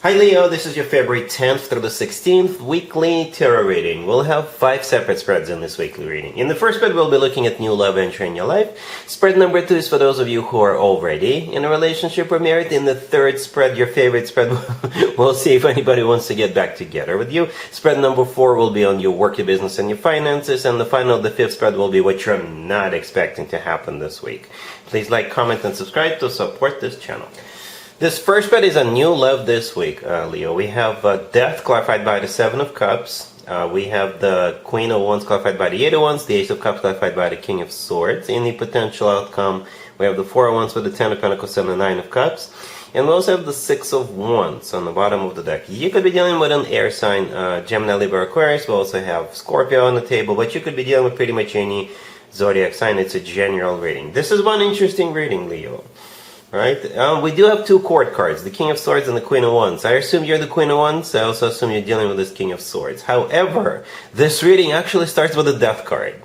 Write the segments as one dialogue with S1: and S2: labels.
S1: Hi Leo, this is your February 10th through the 16th weekly tarot reading. We'll have 5 separate spreads in this weekly reading. In the first spread, we'll be looking at new love entry in your life. Spread number 2 is for those of you who are already in a relationship or married. In the third spread, your favorite spread, we'll see if anybody wants to get back together with you. Spread number 4 will be on your work, your business, and your finances. And the final, the 5th spread, will be what you're not expecting to happen this week. Please like, comment, and subscribe to support this channel. This first spread is a new love this week, Leo. We have Death clarified by the 7 of Cups. We have the Queen of Wands clarified by the 8 of Wands. The Ace of Cups clarified by the King of Swords. In the potential outcome, we have the 4 of Wands with the 10 of Pentacles and the 9 of Cups. And we also have the 6 of Wands on the bottom of the deck. You could be dealing with an air sign, Gemini, Libra, Aquarius. We also have Scorpio on the table. But you could be dealing with pretty much any zodiac sign. It's a general reading. This is one interesting reading, Leo. Right? We do have 2 court cards, the King of Swords and the Queen of Wands. I assume you're the Queen of Wands. I also assume you're dealing with this King of Swords. However, this reading actually starts with a Death card.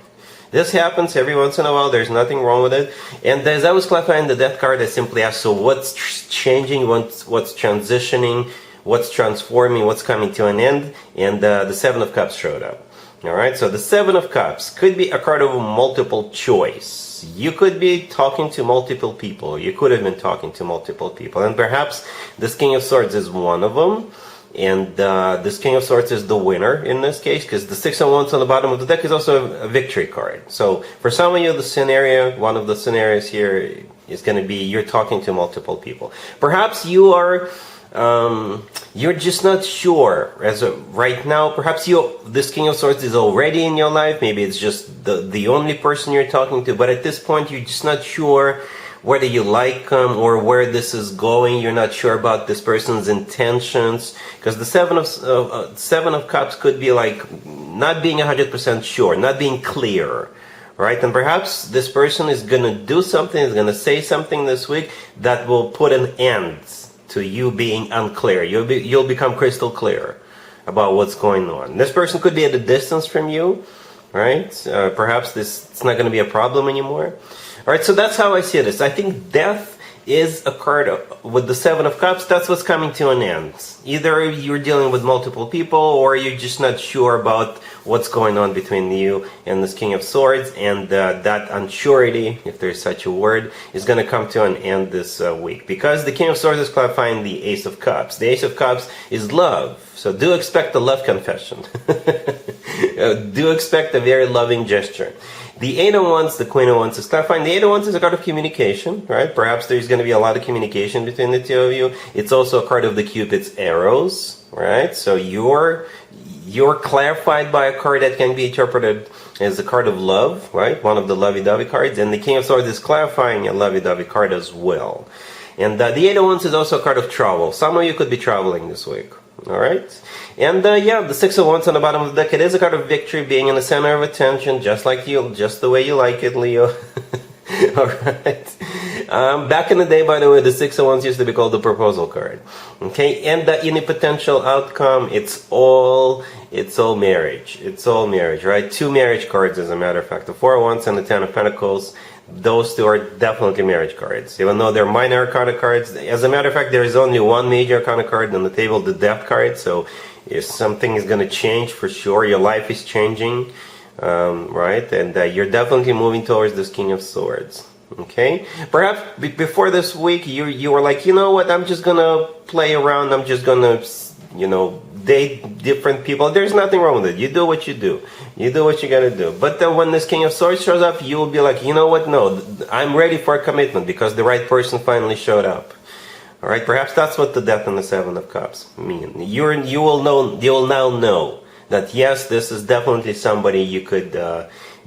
S1: This happens every once in a while. There's nothing wrong with it. And as I was clarifying the Death card, I simply asked, so what's changing, what's transitioning, what's transforming, what's coming to an end? And the 7 of Cups showed up. Alright, so the 7 of Cups could be a card of multiple choice. You could be talking to multiple people. You could have been talking to multiple people. And perhaps this King of Swords is one of them. And this King of Swords is the winner in this case, because the 6 of Wands on the bottom of the deck is also a victory card. So for some of you, the scenario, one of the scenarios here is going to be you're talking to multiple people. Perhaps you are... you're just not sure as of right now. Perhaps this King of Swords is already in your life. Maybe it's just the only person you're talking to, but at this point you're just not sure whether you like them or where this is going. You're not sure about this person's intentions, because the 7 of Cups could be like not being 100% sure, not being clear. Right? And perhaps this person is going to do something, is going to say something this week that will put an end to you being unclear. You'll become crystal clear about what's going on. This person could be at a distance from you, right? Perhaps it's not going to be a problem anymore. All right, so that's how I see this. I think Death is a card with the 7 of Cups. That's what's coming to an end. Either you're dealing with multiple people, or you're just not sure about what's going on between you and this King of Swords, and that unsurety, if there's such a word, is going to come to an end this week, because the King of Swords is clarifying the Ace of Cups. The Ace of Cups is love, so do expect a love confession. Do expect a very loving gesture. The 8 of Wands, the Queen of Wands, is clarifying. The 8 of Wands is a card of communication, right? Perhaps there's going to be a lot of communication between the two of you. It's also a card of the Cupid's arrows, right? So you're clarified by a card that can be interpreted as a card of love, right? One of the lovey-dovey cards. And the King of Swords is clarifying a lovey-dovey card as well. And the 8 of Wands is also a card of travel. Some of you could be traveling this week. Alright? And yeah, the 6 of Wands on the bottom of the deck, it is a card of victory, being in the center of attention, just the way you like it, Leo. Alright? Back in the day, by the way, the 6 of Wands used to be called the proposal card. Okay? And in a potential outcome, it's all marriage. It's all marriage, right? 2 marriage cards, as a matter of fact. The 4 of Wands and the 10 of Pentacles. Those 2 are definitely marriage cards, even though they're minor arcana cards. As a matter of fact, there is only one major arcana card on the table, the Death card. So if something is going to change, for sure, your life is changing, right? And you're definitely moving towards this King of Swords. Okay? Perhaps before this week, you were like, you know what, I'm just going to play around. I'm just going to, date different people. There's nothing wrong with it. You do what you do. You do what you gotta do. But then when this King of Swords shows up, you will be like, you know what? No, I'm ready for a commitment because the right person finally showed up. All right. Perhaps that's what the Death and the 7 of Cups mean. You will now know that yes, this is definitely somebody you could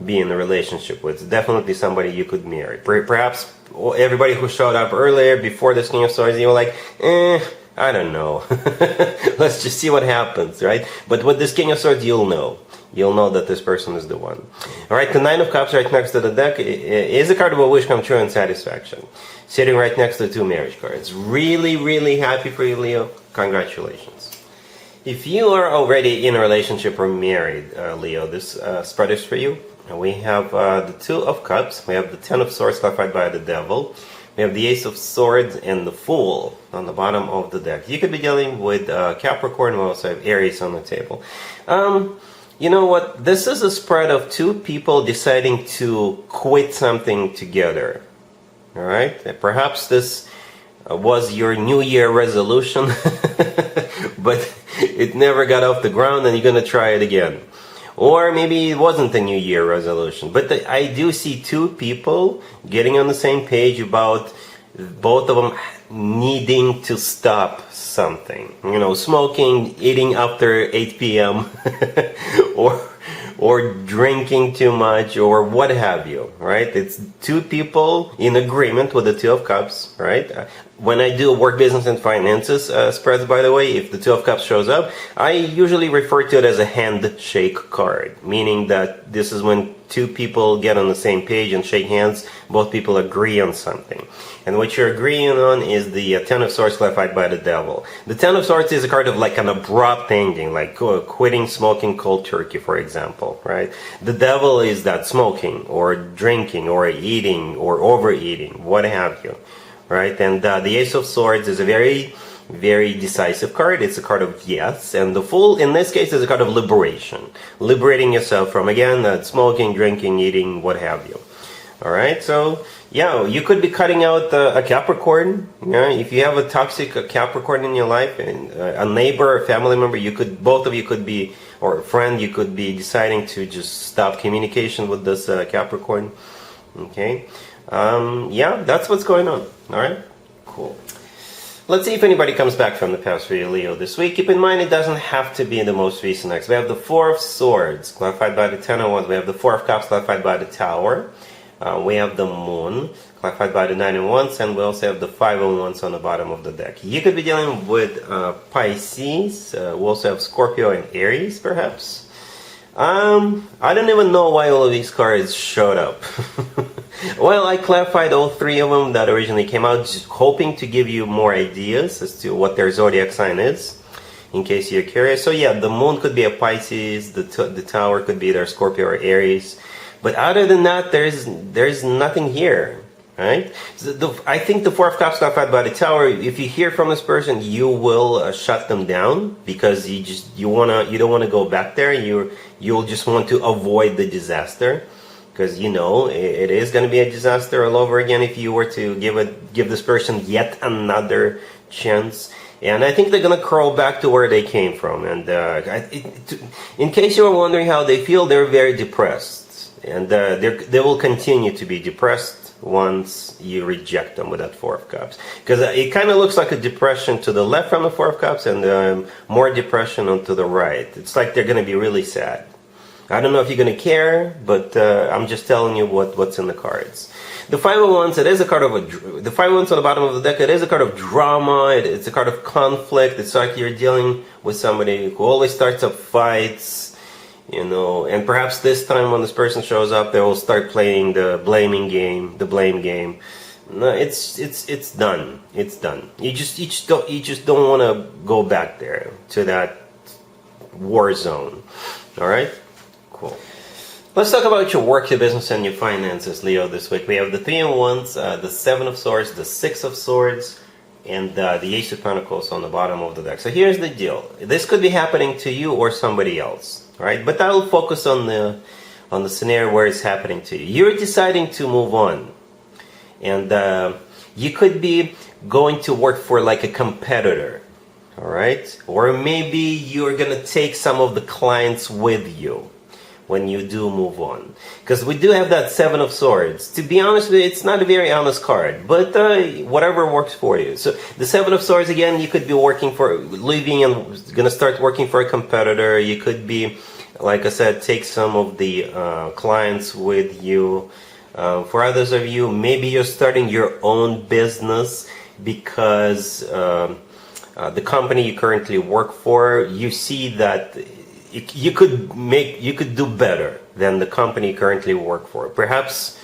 S1: be in a relationship with. It's definitely somebody you could marry. Perhaps everybody who showed up earlier before this King of Swords, you were like, I don't know. Let's just see what happens, right? But with this King of Swords, you'll know. You'll know that this person is the one. Alright, the 9 of Cups right next to the deck is a card of a wish come true and satisfaction. Sitting right next to 2 marriage cards. Really, really happy for you, Leo. Congratulations. If you are already in a relationship or married, Leo, this spread is for you. We have the 2 of Cups. We have the 10 of Swords clarified by the Devil. We have the Ace of Swords and the Fool on the bottom of the deck. You could be dealing with Capricorn. We also have Aries on the table. You know what? This is a spread of two people deciding to quit something together. All right? Perhaps this was your New Year resolution, but it never got off the ground and you're going to try it again. Or maybe it wasn't a New Year resolution. But I do see two people getting on the same page about both of them needing to stop something. You know, smoking, eating after 8 p.m. or drinking too much, or what have you, right? It's two people in agreement with the Two of Cups, right? When I do work, business, and finances spreads, by the way, if the Two of Cups shows up, I usually refer to it as a handshake card, meaning that this is when two people get on the same page and shake hands, both people agree on something. And what you're agreeing on is the Ten of Swords clarified by the Devil. The Ten of Swords is a card of like an abrupt ending, like quitting smoking cold turkey, for example, right? The Devil is that smoking or drinking or eating or overeating, what have you, right? And the Ace of Swords is a very, very decisive card. It's a card of yes. And the Fool, in this case, is a card of liberation. Liberating yourself from, again, smoking, drinking, eating, what have you. All right, so yeah, you could be cutting out a Capricorn. Yeah, if you have a toxic Capricorn in your life, and a neighbor, a family member, both of you could be, or a friend, you could be deciding to just stop communication with this Capricorn. Okay, yeah, that's what's going on. All right, cool. Let's see if anybody comes back from the past for you, Leo, this week. Keep in mind, it doesn't have to be in the most recent next. We have the Four of Swords, clarified by the Ten of Wands. We have the Four of Cups, clarified by the Tower. We have the Moon, clarified by the Nine of Wands, and we also have the Five of Wands on the bottom of the deck. You could be dealing with Pisces. We also have Scorpio and Aries, perhaps. I don't even know why all of these cards showed up. Well, I clarified all three of them that originally came out, just hoping to give you more ideas as to what their zodiac sign is, in case you're curious. So yeah, the Moon could be a Pisces, the Tower could be their Scorpio or Aries. But other than that, there's nothing here, right? So I think the Four of Cups clarified by the Tower. If you hear from this person, you will shut them down because you don't want to go back there. You'll just want to avoid the disaster because you know it is going to be a disaster all over again if you were to give this person yet another chance. And I think they're going to crawl back to where they came from. And in case you were wondering how they feel, they're very depressed. And they will continue to be depressed once you reject them with that Four of Cups. Because it kind of looks like a depression to the left from the Four of Cups and more depression onto the right. It's like they're going to be really sad. I don't know if you're going to care, but I'm just telling you what's in the cards. The Five of Wands, it is a card of the Five of Wands on the bottom of the deck. It is a card of drama. It's a card of conflict. It's like you're dealing with somebody who always starts up fights. You know, and perhaps this time when this person shows up, they will start playing the blaming game, the blame game. No, it's done. It's done. You just don't want to go back there to that war zone. All right, cool. Let's talk about your work, your business, and your finances, Leo. This week we have the Three of Wands, the Seven of Swords, the Six of Swords, and the Ace of Pentacles on the bottom of the deck. So here's the deal. This could be happening to you or somebody else. Right, but I'll focus on the scenario where it's happening to you. You're deciding to move on, and you could be going to work for like a competitor, all right? Or maybe you're gonna take some of the clients with you when you do move on, because we do have that Seven of Swords. To be honest with you, it's not a very honest card, but whatever works for you. So the Seven of Swords, again, you could be leaving and gonna start working for a competitor. You could be, like I said, take some of the clients with you. For others of you, maybe you're starting your own business because the company you currently work for, you see that you could do better than the company you currently work for. Perhaps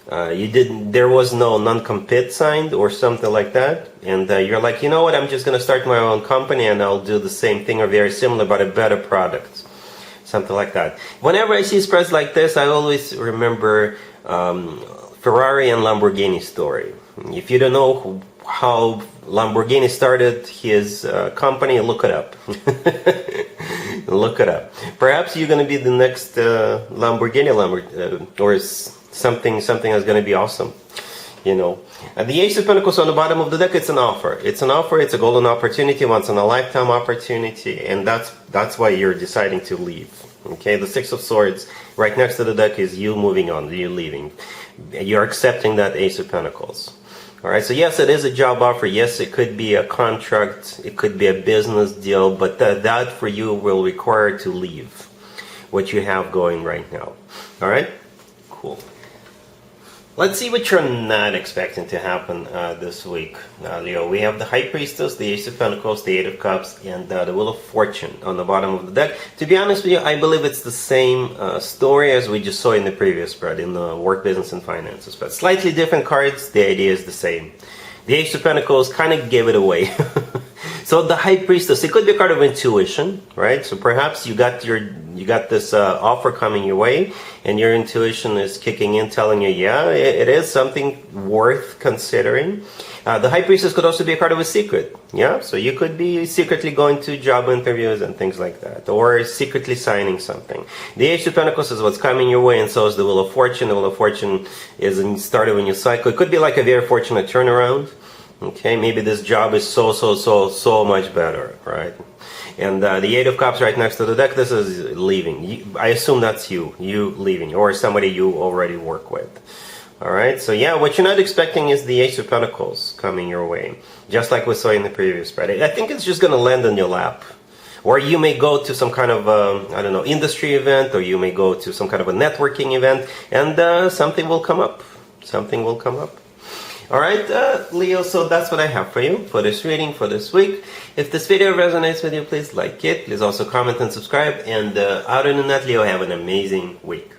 S1: there was no non-compete signed or something like that, and you're like, you know what, I'm just gonna start my own company and I'll do the same thing or very similar but a better product. Something like that. Whenever I see spreads like this, I always remember Ferrari and Lamborghini story. If you don't know how Lamborghini started his company, look it up. Look it up. Perhaps you're going to be the next Lamborghini, or something that's going to be awesome. You know, the Ace of Pentacles on the bottom of the deck, it's an offer. It's an offer. It's a golden opportunity, once in a lifetime opportunity, and that's why you're deciding to leave. Okay, the Six of Swords right next to the deck is you moving on, you leaving. You're accepting that Ace of Pentacles. All right, so yes, it is a job offer. Yes, it could be a contract. It could be a business deal, but that for you will require to leave what you have going right now. All right, cool. Let's see what you're not expecting to happen this week, Leo. We have the High Priestess, the Ace of Pentacles, the Eight of Cups, and the Wheel of Fortune on the bottom of the deck. To be honest with you, I believe it's the same story as we just saw in the previous spread, in the work, business, and finances spread. Slightly different cards, the idea is the same. The Ace of Pentacles kind of gave it away. So the High Priestess, it could be a card of intuition, right? So perhaps you got this offer coming your way, and your intuition is kicking in, telling you, yeah, it is something worth considering. The High Priestess could also be a card of a secret, yeah? So you could be secretly going to job interviews and things like that, or secretly signing something. The Ace of Pentacles is what's coming your way, and so is the Wheel of Fortune. The Wheel of Fortune is started when you cycle. It could be like a very fortunate turnaround. Okay, maybe this job is so much better, right? And the Eight of Cups right next to the deck, this is leaving. I assume that's you leaving, or somebody you already work with. All right, so yeah, what you're not expecting is the Ace of Pentacles coming your way, just like we saw in the previous spread. I think it's just going to land on your lap. Or you may go to some kind of, I don't know, industry event, or you may go to some kind of a networking event, and something will come up. Something will come up. Alright, Leo, so that's what I have for you for this reading for this week. If this video resonates with you, please like it. Please also comment and subscribe. And other than that, Leo, have an amazing week.